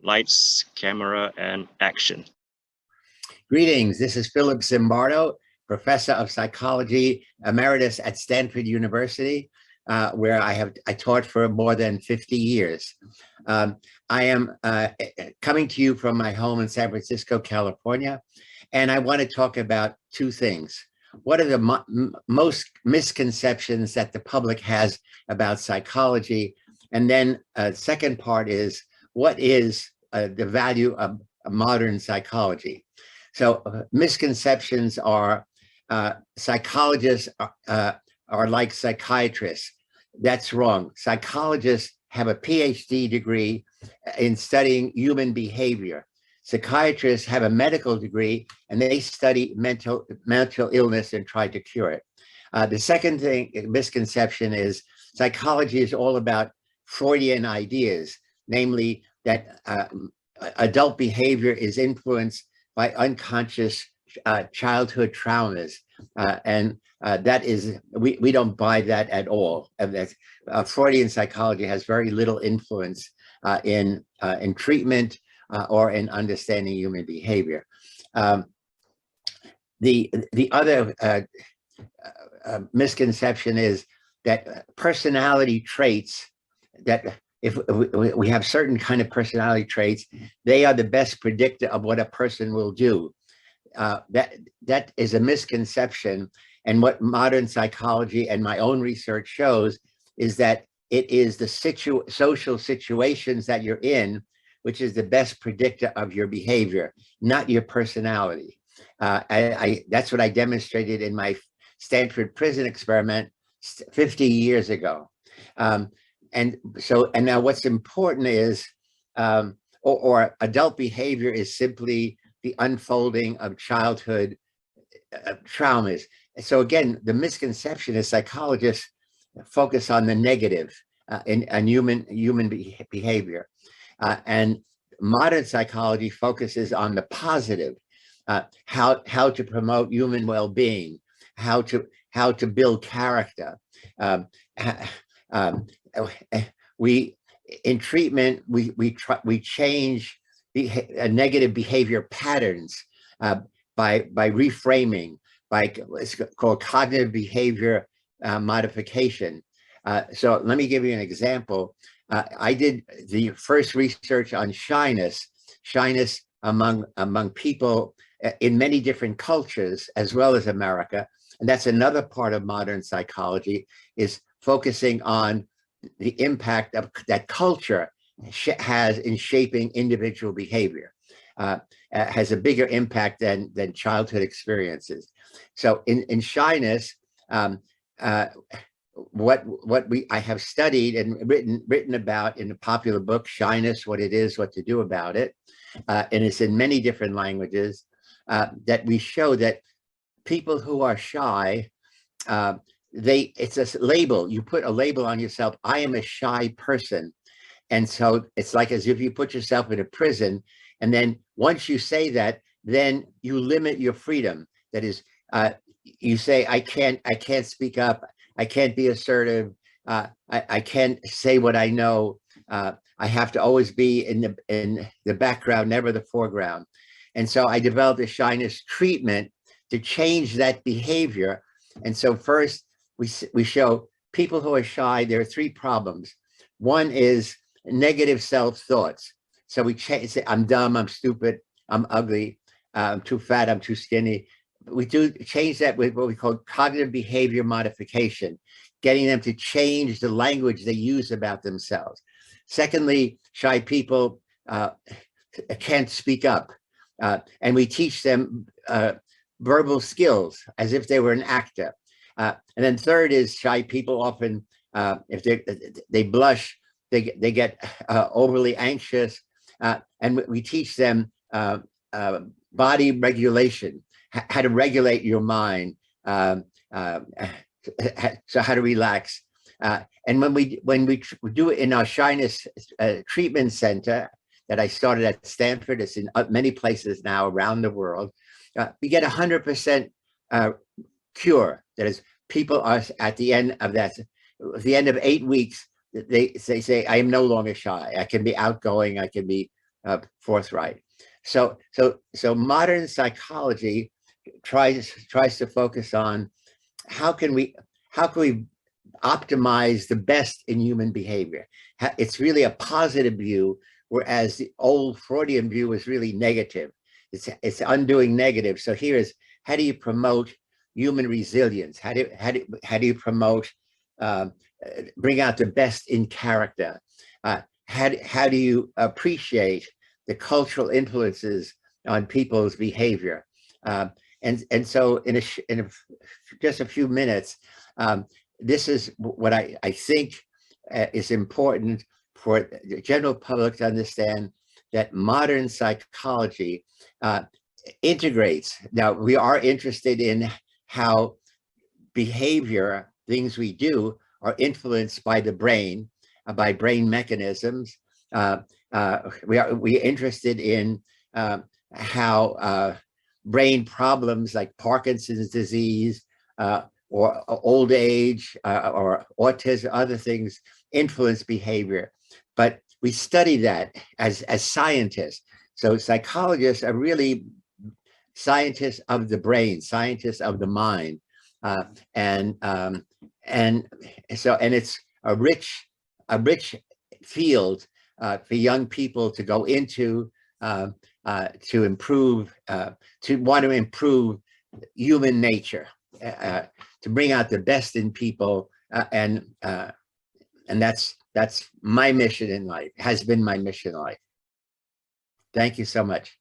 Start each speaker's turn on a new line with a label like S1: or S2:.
S1: Lights, camera, and action.
S2: Greetings, this is Philip Zimbardo, Professor of Psychology, Emeritus at Stanford University, where I taught for more than 50 years. I am coming to you from my home in San Francisco, California, and I want to talk about two things. What are the most misconceptions that the public has about psychology? And then second part is, what is the value of modern psychology? So misconceptions are psychologists are like psychiatrists. That's wrong. Psychologists have a PhD degree in studying human behavior. Psychiatrists have a medical degree and they study mental illness and try to cure it. The second misconception is psychology is all about Freudian ideas, namely that adult behavior is influenced by unconscious childhood traumas. And that is, we don't buy that at all. Freudian psychology has very little influence in treatment or in understanding human behavior. The other misconception is that personality traits, that if we have certain kind of personality traits, they are the best predictor of what a person will do. That is a misconception. And what modern psychology and my own research shows is that it is the social situations that you're in, which is the best predictor of your behavior, not your personality. That's what I demonstrated in my Stanford Prison Experiment 50 years ago. And now what's important is, or adult behavior is simply the unfolding of childhood traumas. So again, the misconception is psychologists focus on the negative in human behavior. And modern psychology focuses on the positive, how to promote human well-being, how to build character. In treatment, we change negative behavior patterns by reframing, by what's called cognitive behavior modification. So let me give you an example. I did the first research on shyness among people in many different cultures, as well as America. And that's another part of modern psychology, is focusing on the impact of that culture has in shaping individual behavior. Has a bigger impact than childhood experiences. So in shyness, what I have studied and written about in the popular book, Shyness, What It Is, What to Do About It, and it's in many different languages, that we show that people who are shy, it's a label. You put a label on yourself. I am a shy person. And so it's like as if you put yourself in a prison. And then once you say that, then you limit your freedom. That is, you say, I can't speak up. I can't be assertive. I can't say what I know. I have to always be in the background, never the foreground. And so I developed a shyness treatment to change that behavior. And so first, we show people who are shy, there are three problems. One is negative self-thoughts. So we say, I'm dumb, I'm stupid, I'm ugly, I'm too fat, I'm too skinny. We do change that with what we call cognitive behavior modification, getting them to change the language they use about themselves. Secondly, shy people can't speak up. And we teach them verbal skills as if they were an actor. And then third is shy people often, if they blush, they get overly anxious. And we teach them body regulation, how to regulate your mind, so how to relax. And when we do it in our shyness treatment center that I started at Stanford, it's in many places now around the world, we get 100% cure. That is, people are at the end of that, at the end of 8 weeks, they say, I am no longer shy. I can be outgoing. I can be forthright. So modern psychology tries to focus on how can we optimize the best in human behavior. It's really a positive view, whereas the old Freudian view was really negative. It's undoing negative. So here is, how do you promote human resilience? How do you promote bring out the best in character? How do you appreciate the cultural influences on people's behavior? And so in just a few minutes, this is what I think is important for the general public to understand, that modern psychology integrates. Now, we are interested in how behavior, things we do, are influenced by the brain, by brain mechanisms. We're interested in how brain problems like Parkinson's disease, or old age, or autism, other things influence behavior. But we study that as scientists. So psychologists are really scientists of the brain, scientists of the mind, and it's a rich field for young people to go into, to improve, to want to improve human nature, to bring out the best in people, and that's my mission in life, has been my mission in life. Thank you so much.